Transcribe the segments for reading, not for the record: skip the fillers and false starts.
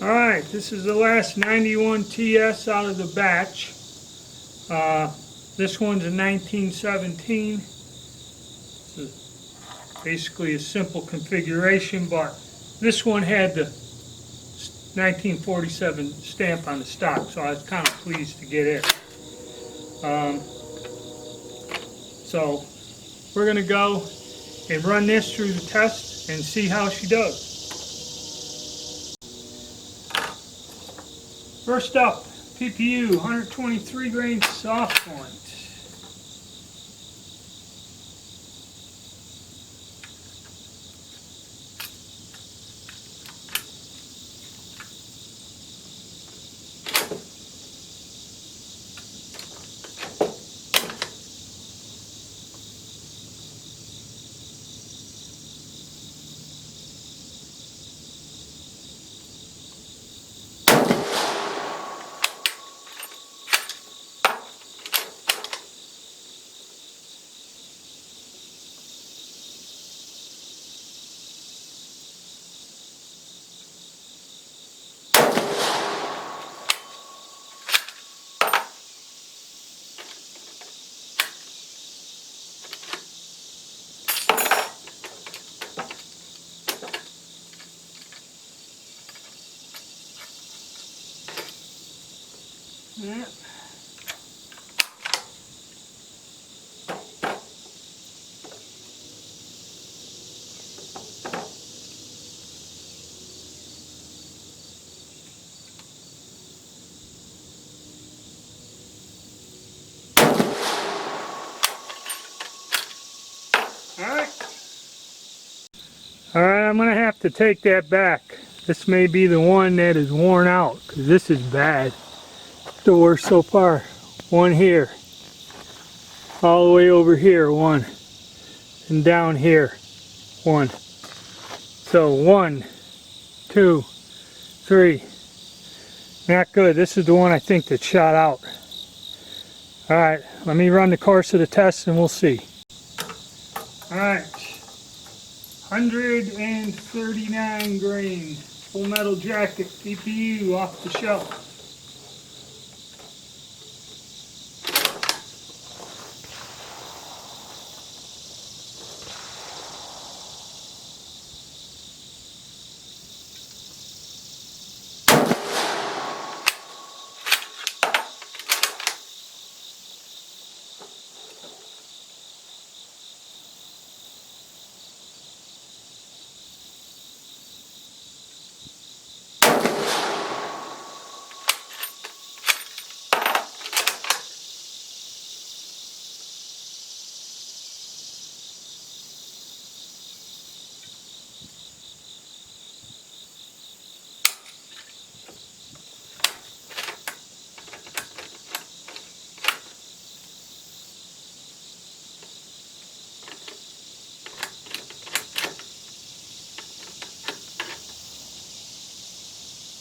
Alright, this is the last 91TS out of the batch. This one's a 1917. It's basically a simple configuration, but this one had the 1947 stamp on the stock, so I was kind of pleased to get it. So we're going to go and run this through the test and see how she does. First up, PPU 123 grain soft point. Yeah. Alright, I'm going to have to take that back. This may be the one that is worn out, because this is bad. The worst so far. One here. All the way over here, one. And down here, one. So 1, 2, 3. Not good. This is the one I think that shot out. Alright, let me run the course of the test and we'll see. Alright. 139 grain full metal jacket PPU off the shelf.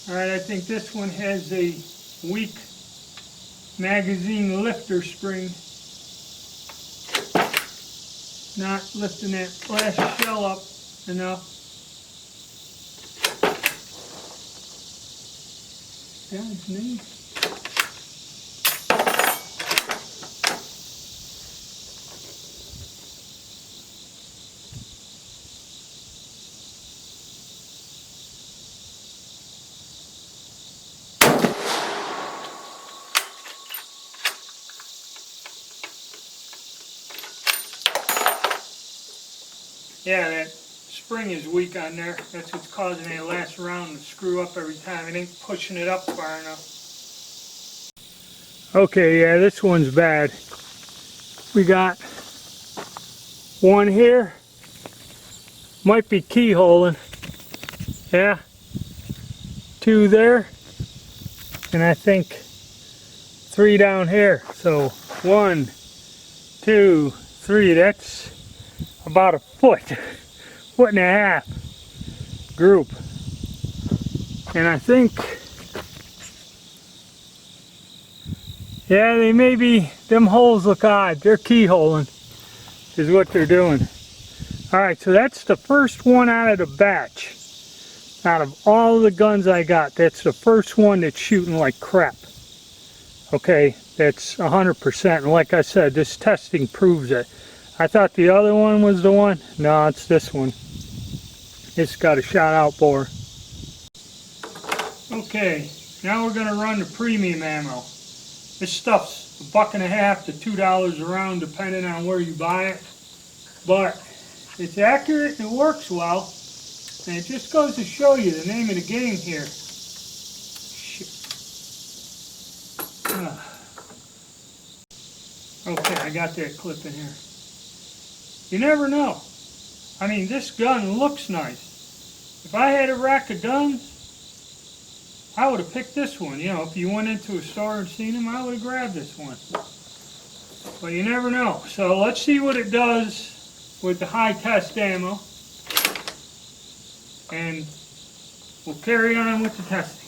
Alright, I think this one has a weak magazine lifter spring. Not lifting that last shell up enough. God's name. Yeah, that spring is weak on there. That's what's causing that last round to screw up every time. It ain't pushing it up far enough. Okay, yeah, this one's bad. We got one here. Might be keyholing. Yeah. 2 there. And I think 3 down here. So 1, 2, 3. That's about a foot and a half group. And I think, yeah, they may be, them holes look odd. They're keyholing is what they're doing. Alright, so that's the first one out of the batch. Out of all the guns I got, that's the first one that's shooting like crap. Okay, that's 100%. And like I said, this testing proves it. I thought the other one was the one. No, it's this one. It's got a shot out bore. Okay, now we're going to run the premium ammo. This stuff's $1.50 to $2 a round depending on where you buy it. But it's accurate and it works well. And it just goes to show you the name of the game here. Shit. Okay, I got that clip in here. You never know. I mean, this gun looks nice. If I had a rack of guns, I would have picked this one. You know, if you went into a store and seen them, I would have grabbed this one. But you never know. So let's see what it does with the high test ammo. And we'll carry on with the testing.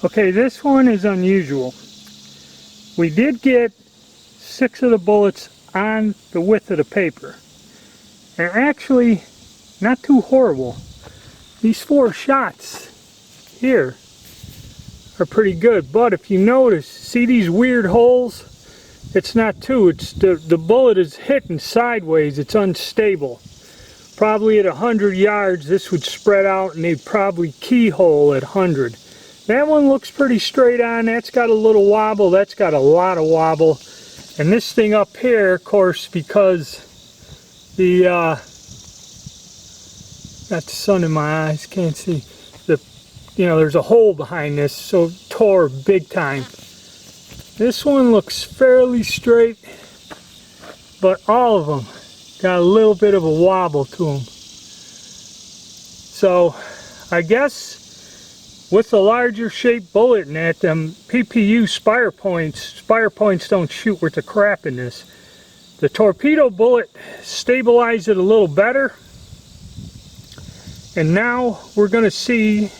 Okay, this one is unusual. We did get 6 of the bullets on the width of the paper. And actually, not too horrible. These 4 shots here are pretty good. But if you notice, see these weird holes? It's not 2, it's the bullet is hitting sideways, it's unstable. Probably at 100 yards, this would spread out and they'd probably keyhole at 100. That one looks pretty straight on. That's got a little wobble. That's got a lot of wobble. And this thing up here, of course, because the got the sun in my eyes, can't see. There's a hole behind this, so it tore big time. This one looks fairly straight, but all of them got a little bit of a wobble to them. So I guess with the larger shaped bullet in that, them PPU spire points don't shoot worth of crap in this. The torpedo bullet stabilized it a little better. And now we're going to see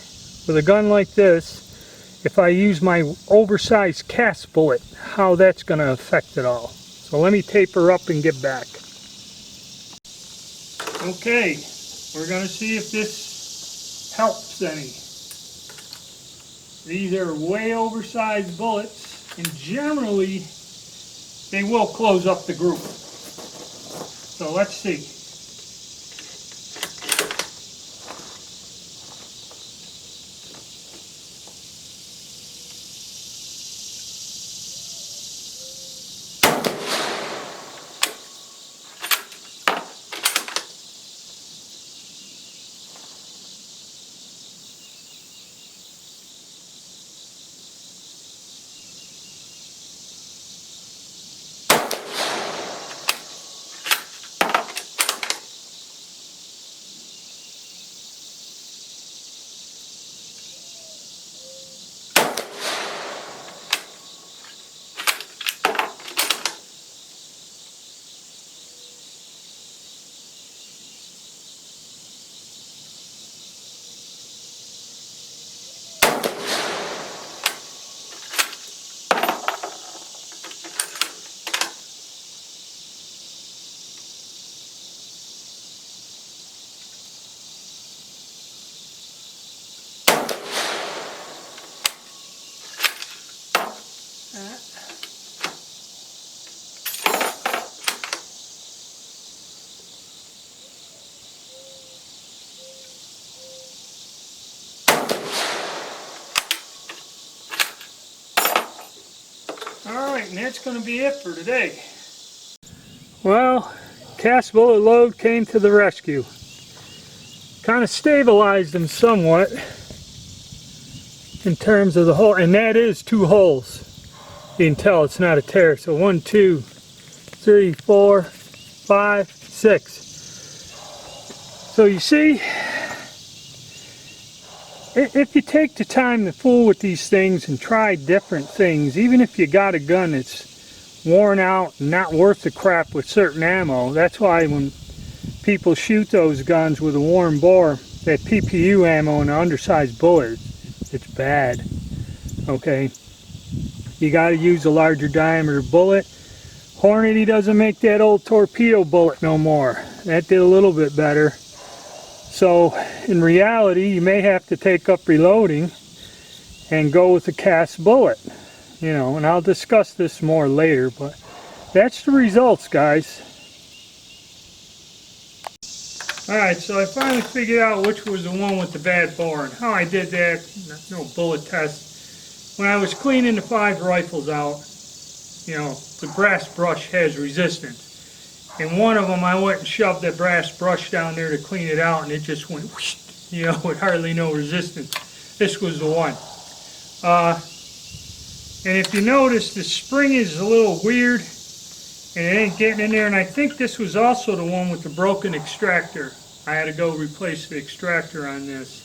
with a gun like this, if I use my oversized cast bullet, how that's going to affect it all. So let me taper up and get back. Okay, we're going to see if this helps any. These are way oversized bullets, and generally they will close up the group. So let's see. and that's going to be it for today. Well, cast bullet load came to the rescue. Kind of stabilized them somewhat in terms of the hole, and that is 2 holes. You can tell it's not a tear. So 1, 2, 3, 4, 5, 6. So you see, if you take the time to fool with these things and try different things, even if you got a gun that's worn out and not worth the crap with certain ammo, that's why when people shoot those guns with a worn bore, that PPU ammo and the undersized bullet, it's bad. Okay, you got to use a larger diameter bullet. Hornady doesn't make that old torpedo bullet no more. That did a little bit better. So in reality, you may have to take up reloading and go with a cast bullet. You know, and I'll discuss this more later, but that's the results, guys. Alright, so I finally figured out which was the one with the bad bore, and how I did that, no bullet test. When I was cleaning the 5 rifles out, you know, the brass brush has resistance. And one of them, I went and shoved that brass brush down there to clean it out, and it just went whoosh, you know, with hardly no resistance. This was the one. And if you notice, the spring is a little weird, and it ain't getting in there. And I think this was also the one with the broken extractor. I had to go replace the extractor on this.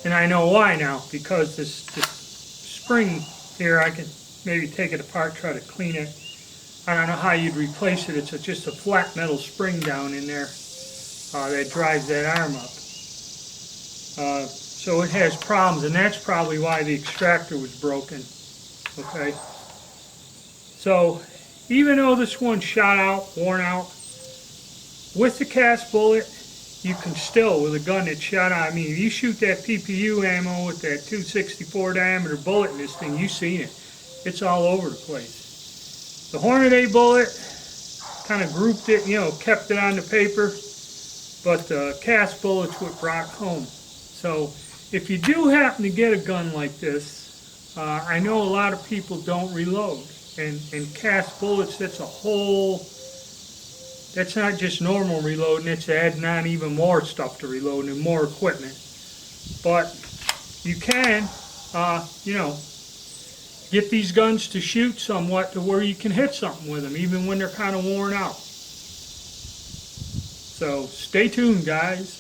And I know why now, because this spring here, I can maybe take it apart, try to clean it. I don't know how you'd replace it. It's just a flat metal spring down in there that drives that arm up. So it has problems, and that's probably why the extractor was broken. Okay. So even though this one shot out, worn out, with the cast bullet, you can still, with a gun that shot out, I mean, if you shoot that PPU ammo with that 264 diameter bullet in this thing, you've seen it. It's all over the place. The Hornady bullet kind of grouped it, you know, kept it on the paper, but the cast bullet's what brought it home. So if you do happen to get a gun like this, I know a lot of people don't reload. And cast bullets, that's a whole, that's not just normal reloading, it's adding on even more stuff to reload and more equipment. But you can, you know, get these guns to shoot somewhat to where you can hit something with them, even when they're kind of worn out. So stay tuned, guys.